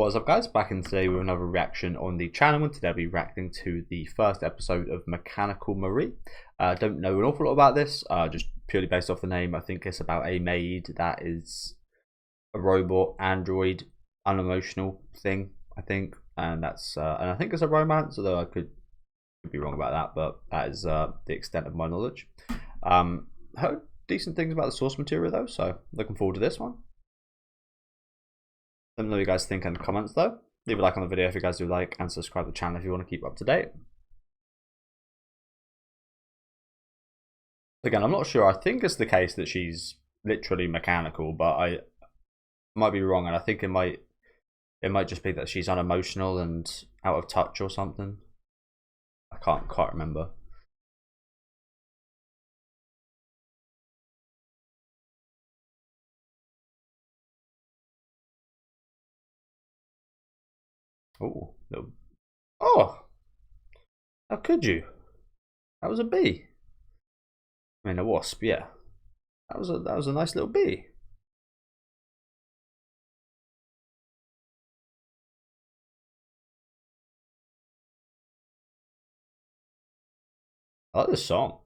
What's up guys, back in today with another reaction on the channel, and today I'll be reacting to the first episode of Mechanical Marie. Don't know an awful lot about this, just purely based off the name. I think it's about a maid that is a robot, android, unemotional thing, I think. And that's and I think it's a romance, although I could be wrong about that, but that is the extent of my knowledge. Heard decent things about the source material though, so looking forward to this one. Let me know what you guys think in the comments though. Leave a like on the video if you guys do like, and subscribe to the channel if you want to keep up to date. Again, I'm not sure. I think it's the case that she's literally mechanical, but I might be wrong, and I think it might just be that she's unemotional and out of touch or something. I can't quite remember. Oh, no. Oh, how could you? That was a bee. I mean, a wasp, yeah. That was a nice little bee. I like this song.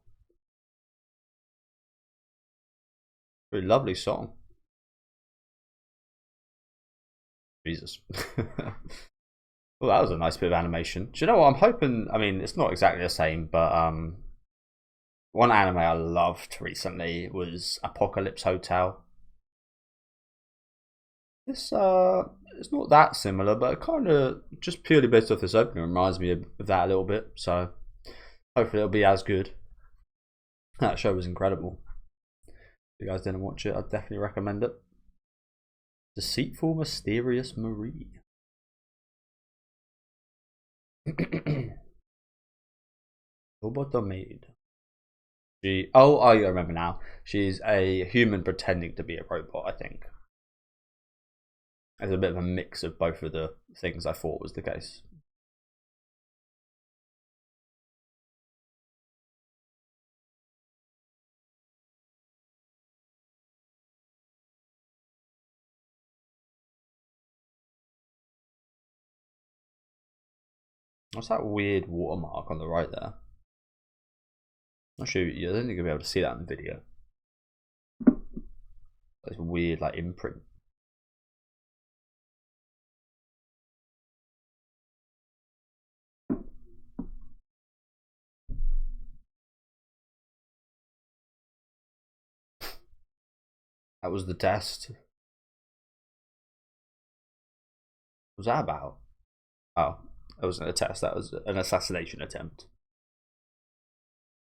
Very lovely song. Jesus. Well, that was a nice bit of animation. Do you know what I'm hoping? I mean, it's not exactly the same, but one anime I loved recently was Apocalypse Hotel. It's not that similar, but it kind of just purely based off this opening reminds me of that a little bit. So hopefully it'll be as good. That show was incredible. If you guys didn't watch it, I'd definitely recommend it. Deceitful, Mysterious Marie. Lobotomade. I remember now. She's a human pretending to be a robot, I think. There's a bit of a mix of both of the things I thought was the case. What's that weird watermark on the right there? Not sure. I don't think you'll be able to see that in the video. It's weird, like imprint. That was the test. What was that about? Oh, that wasn't a test. That was an assassination attempt.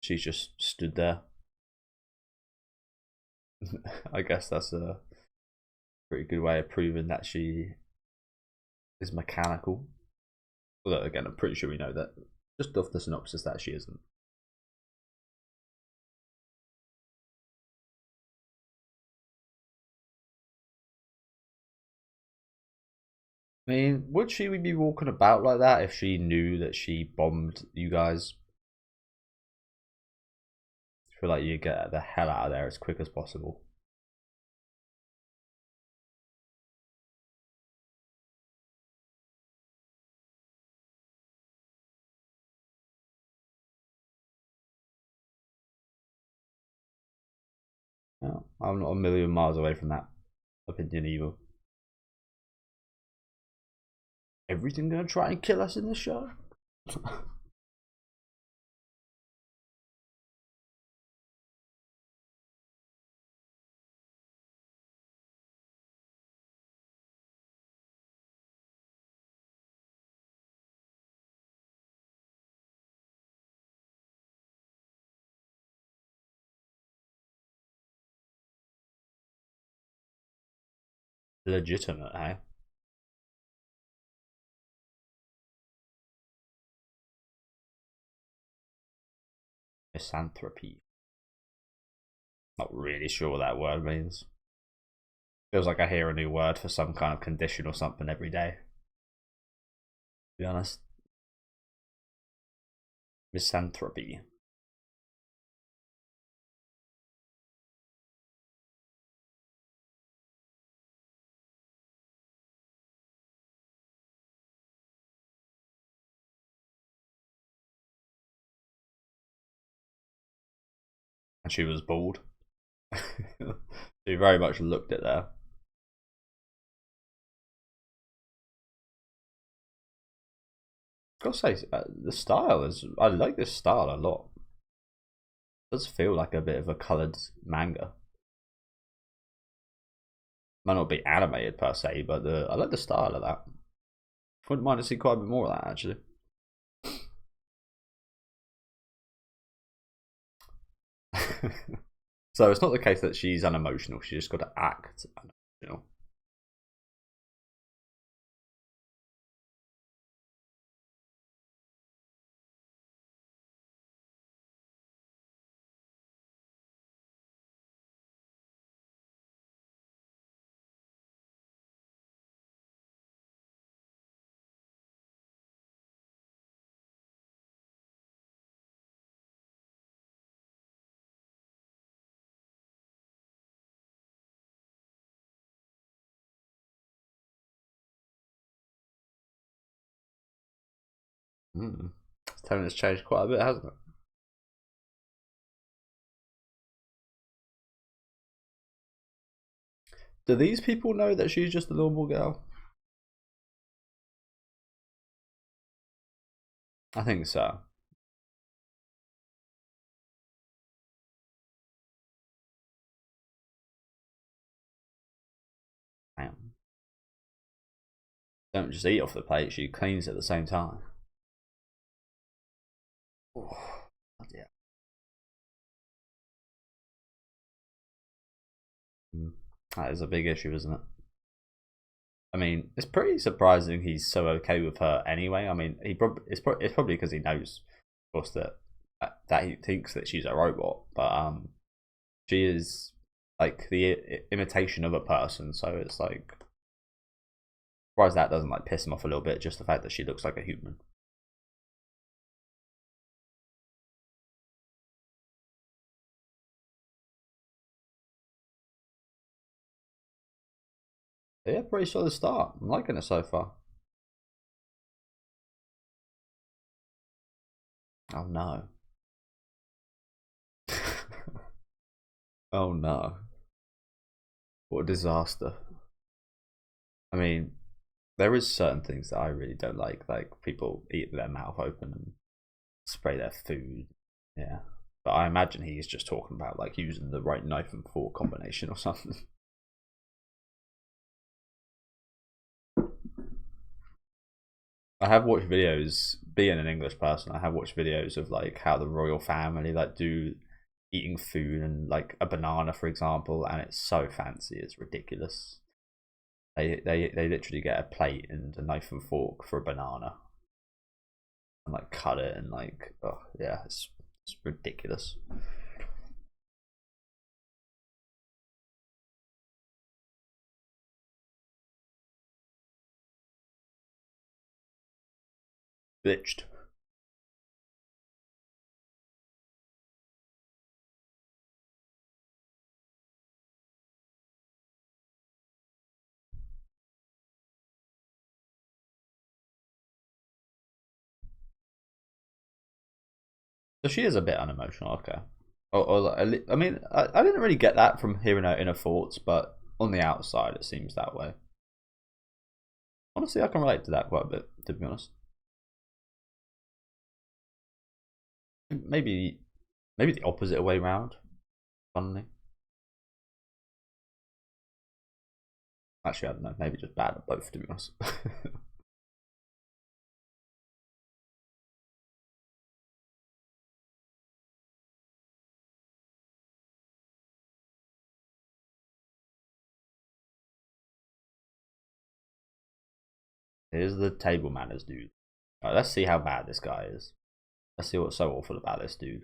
She just stood there. I guess that's a pretty good way of proving that she is mechanical. Although, again, I'm pretty sure we know that just off the synopsis that she isn't. I mean, would she be walking about like that if she knew that she bombed you guys? I feel like you get the hell out of there as quick as possible. No, I'm not a million miles away from that opinion either. Everything gonna try and kill us in this show? Legitimate, eh? Misanthropy. Not really sure what that word means. Feels like I hear a new word for some kind of condition or something every day. To be honest. Misanthropy. And she was bald. She very much looked it there. Gotta say, the style is. I like this style a lot. It does feel like a bit of a coloured manga. Might not be animated per se, but I like the style of that. Wouldn't mind to see quite a bit more of that actually. So it's not the case that she's unemotional, she just got to act unemotional. This tone has changed quite a bit, hasn't it? Do these people know that she's just a normal girl? I think so. Damn. Don't just eat off the plate, she cleans at the same time. Oh, yeah. That is a big issue, isn't it? I mean, it's pretty surprising he's so okay with her anyway. I mean, it's probably because he knows, of course, that he thinks that she's a robot, but she is like the imitation of a person. So it's like, surprised that doesn't like piss him off a little bit. Just the fact that she looks like a human. But yeah, pretty solid start. I'm liking it so far. Oh no. Oh no. What a disaster. I mean, there is certain things that I really don't like people eat their mouth open and spray their food. Yeah. But I imagine he's just talking about like using the right knife and fork combination or something. I have watched videos, being an English person, I have watched videos of like how the royal family like do eating food and like a banana, for example, and it's so fancy, it's ridiculous. They literally get a plate and a knife and fork for a banana and like cut it and like, oh yeah, it's ridiculous. Bitched. So she is a bit unemotional, okay. I mean, I didn't really get that from hearing her inner thoughts, but on the outside, it seems that way. Honestly, I can relate to that quite a bit, to be honest. Maybe, maybe the opposite way round. Funnily, actually, I don't know. Maybe just bad at both, to be honest. Here's the table manners, dude. Alright, let's see how bad this guy is. Let's see what's so awful about this dude.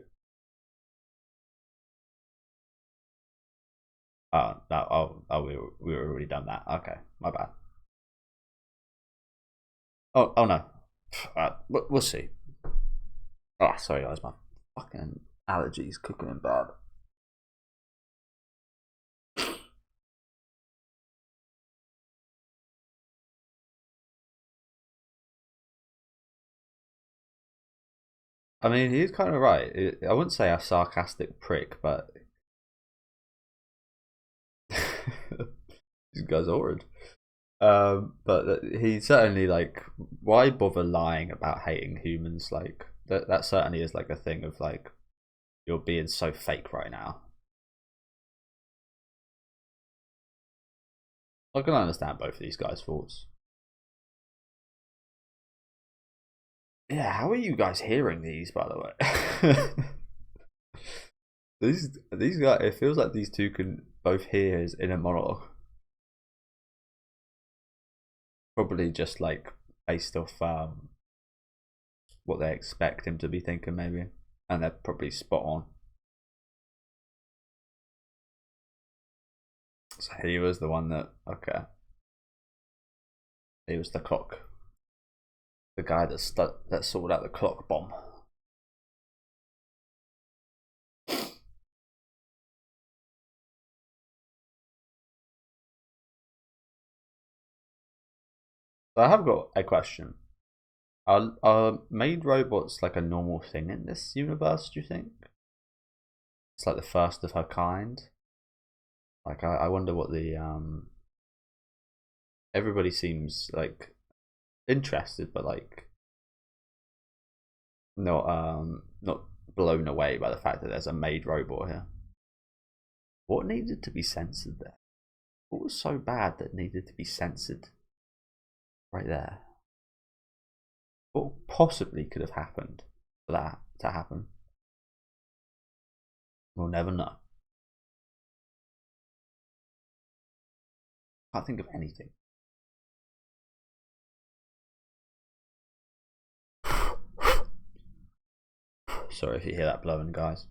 Oh, no, we were already done that. Okay, my bad. Oh no. We'll see. Oh, sorry guys, my fucking allergies kicking in bad. I mean, he's kind of right. I wouldn't say a sarcastic prick, but these guys are horrid. But he certainly like, why bother lying about hating humans? Like that certainly is like a thing of like, you're being so fake right now. I can understand both of these guys' thoughts. Yeah, how are you guys hearing these, by the way? these guys, it feels like these two can both hear his inner monologue. Probably just like based off what they expect him to be thinking, maybe, and they're probably spot on. So he was the one that, okay, he was the clock, the guy that sorted out the clock bomb. So I have got a question. Are made robots like a normal thing in this universe, do you think? It's like the first of her kind. Like I wonder what the everybody seems like interested, but like not blown away by the fact that there's a made robot here. What needed to be censored there? What was so bad that needed to be censored right there? What possibly could have happened for that to happen? We'll never know. Can't think of anything. Sorry if you hear that blowing, guys.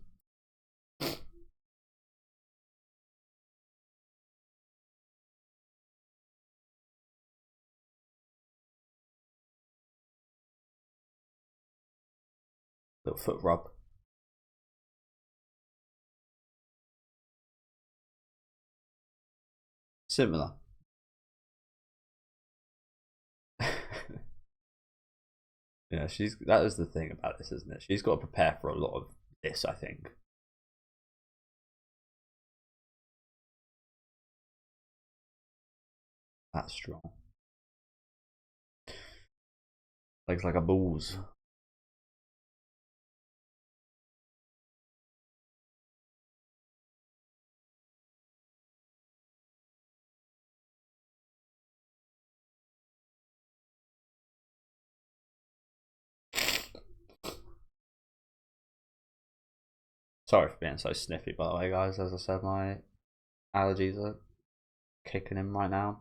Little foot rub. Similar. Yeah, that is the thing about this, isn't it? She's got to prepare for a lot of this, I think. That's strong. Legs like a bull's. Sorry for being so sniffy, by the way, guys. As I said, my allergies are kicking in right now.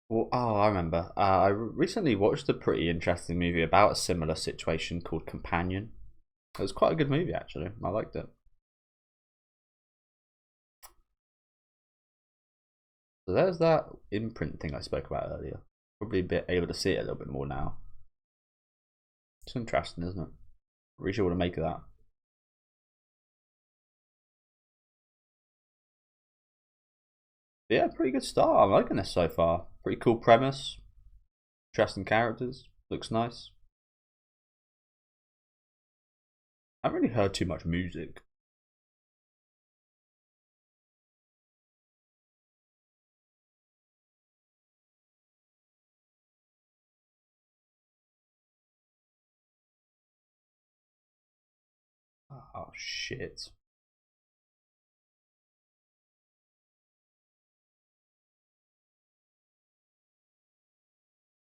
Well, oh, I remember. I recently watched a pretty interesting movie about a similar situation called Companion. It was quite a good movie, actually. I liked it. So there's that imprint thing I spoke about earlier. Probably a bit able to see it a little bit more now. It's interesting, isn't it? Really sure what to make of that. But yeah, pretty good start. I'm liking this so far. Pretty cool premise. Interesting characters. Looks nice. I haven't really heard too much music. Oh shit.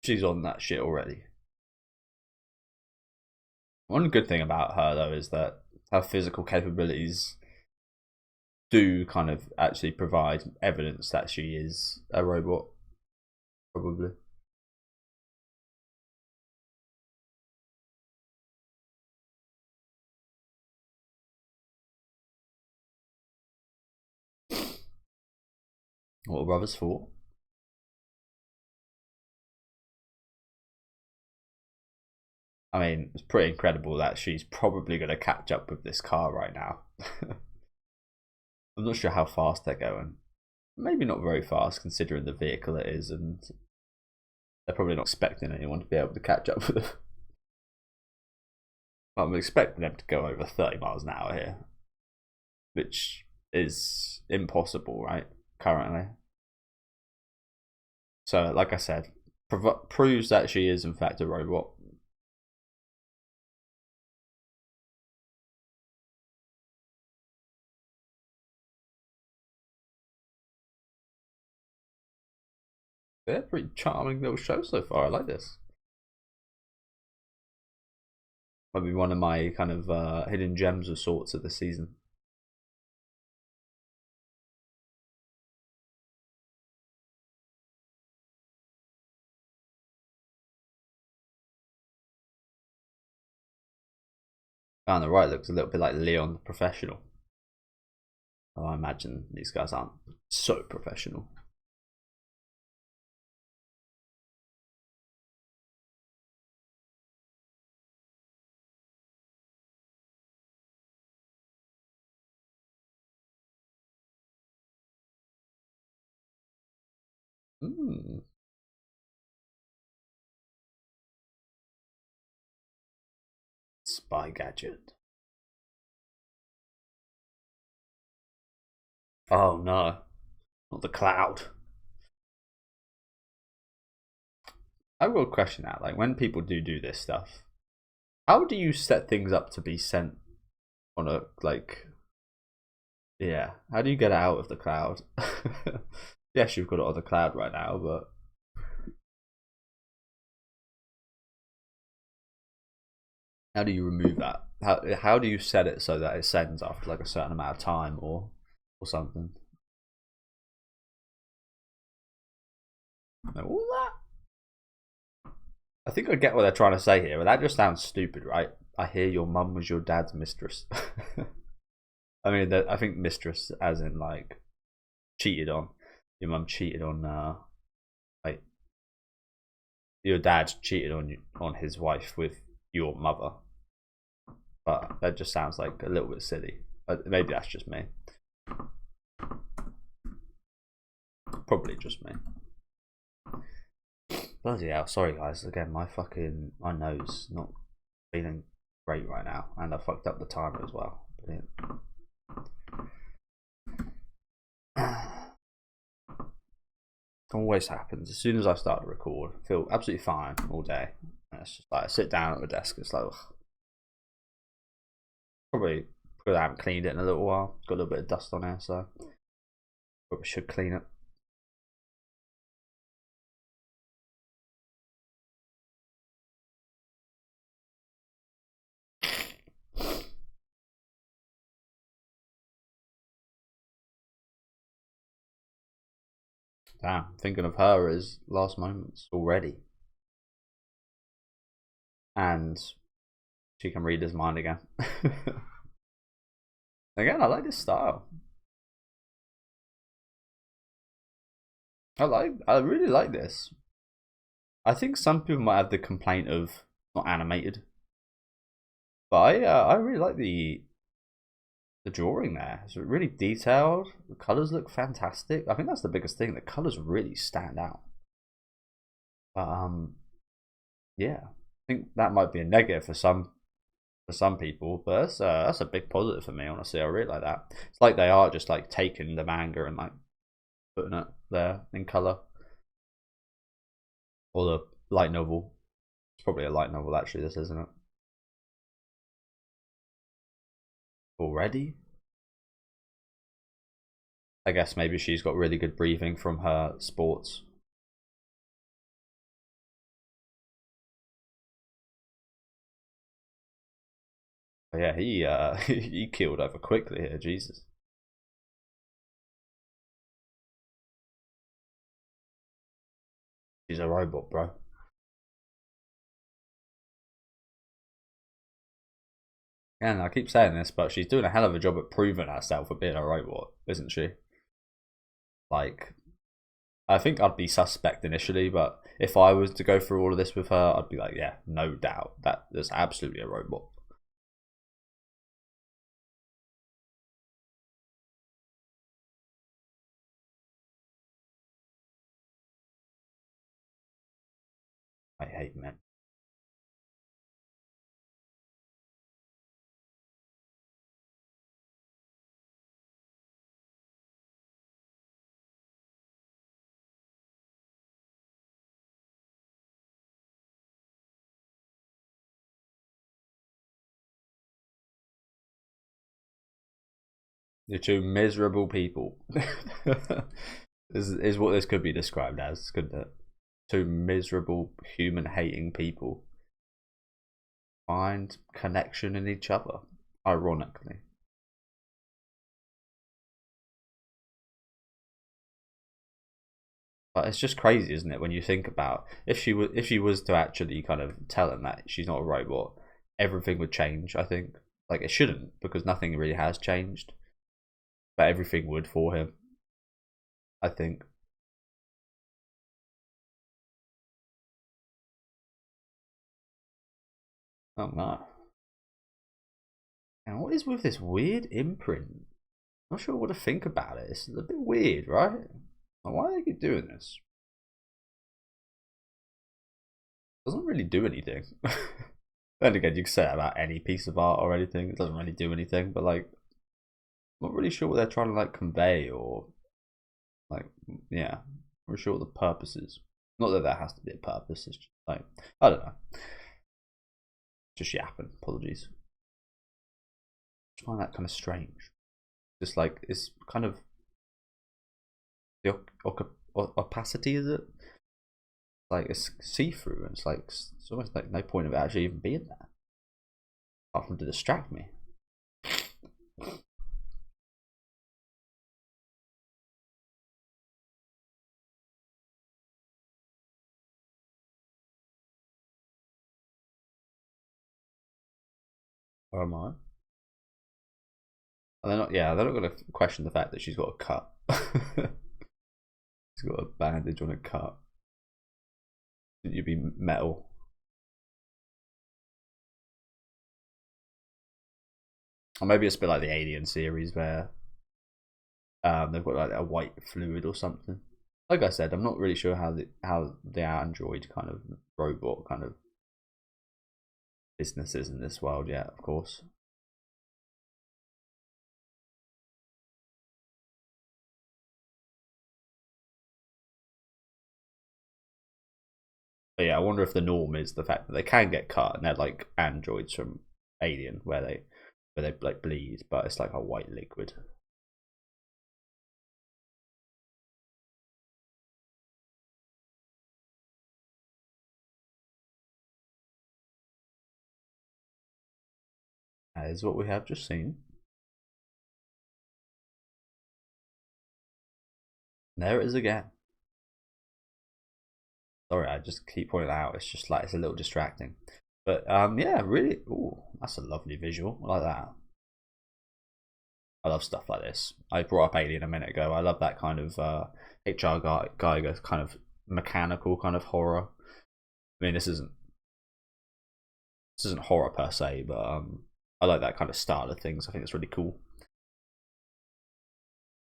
She's on that shit already. One good thing about her though is that her physical capabilities do kind of actually provide evidence that she is a robot, probably. What a brother's thought. I mean, it's pretty incredible that she's probably going to catch up with this car right now. I'm not sure how fast they're going. Maybe not very fast considering the vehicle it is, and they're probably not expecting anyone to be able to catch up with them. I'm expecting them to go over 30 miles an hour here, which is impossible, right? Currently. So, like I said, proves that she is in fact a robot. They're pretty charming little show so far. I like this. Might be one of my kind of hidden gems of sorts of the season. On the right looks a little bit like Leon the Professional. Oh, I imagine these guys aren't so professional. Spy gadget. Oh no, not the cloud. I've got a question now. Like, when people do this stuff, how do you set things up to be sent on a, like, yeah, how do you get it out of the cloud? Yes, you've got it on the cloud right now, but how do you remove that? How do you set it so that it sends after like a certain amount of time or something? Like, all that? I think I get what they're trying to say here, but that just sounds stupid, right? I hear your mum was your dad's mistress. I mean, I think mistress as in like cheated on. Your mum cheated on, like, your dad cheated on his wife with your mother. But that just sounds like a little bit silly. Maybe that's just me. Probably just me. Bloody hell, sorry guys, again, my nose not feeling great right now, and I fucked up the timer as well. Brilliant. Always happens. As soon as I start to record, I feel absolutely fine all day. And it's just like I sit down at the desk, it's like, ugh. Probably because I haven't cleaned it in a little while. Got a little bit of dust on there, so probably should clean it. Damn, thinking of her as last moments already. And she can read his mind again. Again, I like this style. I really like this. I think some people might have the complaint of not animated, but I really like the drawing there. It's really detailed. The colors look fantastic. I think that's the biggest thing. The colors really stand out. Yeah, I think that might be a negative for some people, but that's a big positive for me. Honestly, I really like that. It's like they are just like taking the manga and like putting it there in color, or the light novel. It's probably a light novel actually. This isn't it already? I guess maybe she's got really good breathing from her sports. But yeah, he killed over quickly here. Jesus. She's a robot, bro. And I keep saying this, but she's doing a hell of a job at proving herself at being a robot, isn't she? Like, I think I'd be suspect initially, but if I was to go through all of this with her, I'd be like, yeah, no doubt that's absolutely a robot. I hate men. You're two miserable people. is what this could be described as, couldn't it? Two miserable human hating people find connection in each other, ironically. But it's just crazy, isn't it, when you think about if she was to actually kind of tell him that she's not a robot, everything would change. I think like it shouldn't because nothing really has changed, but everything would for him. I think. Oh no. And what is with this weird imprint? I'm not sure what to think about it. It's a bit weird, right? Like, why do they keep doing this? Doesn't really do anything. Then again, you can say that about any piece of art or anything. It doesn't really do anything, but like, I'm not really sure what they're trying to like convey or like, yeah, I'm not sure what the purpose is. Not that there has to be a purpose. It's just like I don't know. Just yapping. Apologies. I find that kind of strange. Just like it's kind of the opacity, is it? Like it's see-through, and it's like it's almost like no point of actually even being there, apart from to distract me. Or am I? And they're not. Yeah, they're not going to question the fact that she's got a cut. She's got a bandage on a cut. Shouldn't you be metal? Or maybe it's a bit like the Alien series where they've got like a white fluid or something. Like I said, I'm not really sure how the android kind of robot kind of business is in this world yet, of course. But yeah, I wonder if the norm is the fact that they can get cut and they're like androids from Alien, where they like bleed, but it's like a white liquid. That is what we have just seen. And there it is again. Sorry, I just keep pointing out. It's just like it's a little distracting. But yeah, really. Ooh, that's a lovely visual. I like that. I love stuff like this. I brought up Alien a minute ago. I love that kind of HR Geiger kind of mechanical kind of horror. I mean, this isn't horror per se, but I like that kind of style of things. I think it's really cool.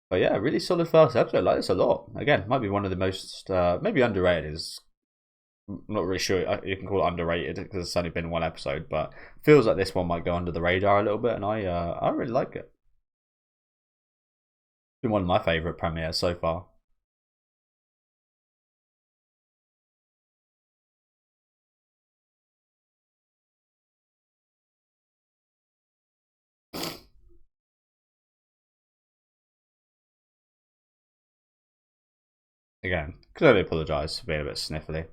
But yeah, really solid first episode. I like this a lot. Again, might be one of the most maybe underrated. Is I'm not really sure you can call it underrated because it's only been one episode, but feels like this one might go under the radar a little bit, and I really like it. It's been one of my favourite premieres so far. Again, could only apologise for being a bit sniffly.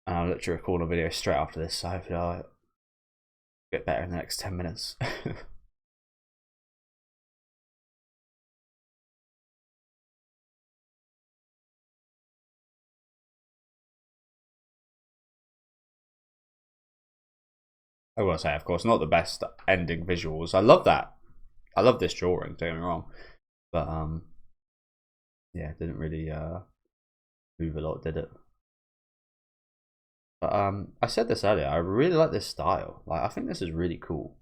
And I'll literally record a video straight after this, so hopefully I'll get better in the next 10 minutes. I will say, of course, not the best ending visuals. I love that. I love this drawing, don't get me wrong. But yeah, didn't really move a lot, did it? But I said this earlier. I really like this style. Like, I think this is really cool.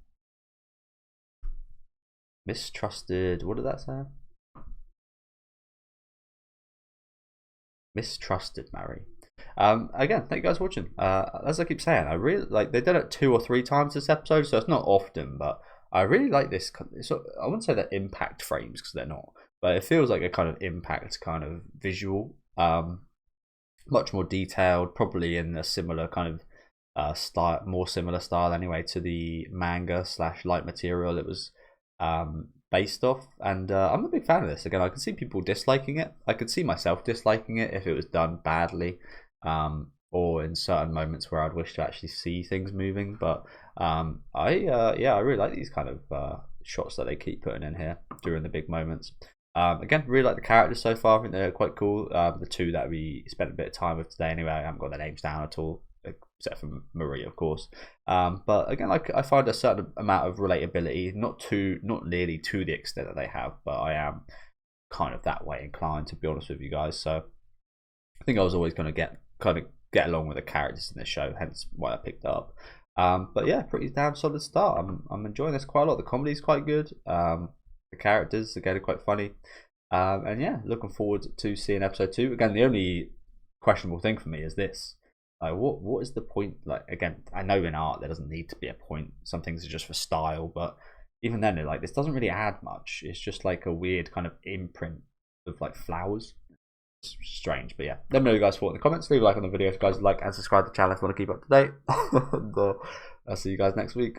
Mistrusted. What did that say? Mistrusted Marie. Again, thank you guys for watching. As I keep saying, I really like, they did it 2 or 3 times this episode, so it's not often, but I really like this. So I wouldn't say they're impact frames because they're not, but it feels like a kind of impact kind of visual. Much more detailed, probably in a similar kind of style, more similar style anyway to the manga / light material it was based off. And I'm a big fan of this. Again, I can see people disliking it. I could see myself disliking it if it was done badly, or in certain moments where I'd wish to actually see things moving. But I really like these kind of shots that they keep putting in here during the big moments. Again, really like the characters so far. I think they're quite cool. The 2 that we spent a bit of time with today anyway, I haven't got their names down at all, except for Marie, of course. But again, like, I find a certain amount of relatability, not nearly to the extent that they have, but I am kind of that way inclined, to be honest with you guys. So I think I was always going to get along with the characters in this show, hence why I picked it up. But yeah, pretty damn solid start. I'm enjoying this quite a lot. The comedy's quite good. The characters again are quite funny, and yeah, looking forward to seeing episode 2. Again, the only questionable thing for me is this: like, what is the point? Like, again, I know in art there doesn't need to be a point. Some things are just for style, but even then, like, this doesn't really add much. It's just like a weird kind of imprint of like flowers. It's strange, but yeah. Let me know you guys thought in the comments. Leave a like on the video if you guys like, and subscribe to the channel if you want to keep up to date. And I'll see you guys next week.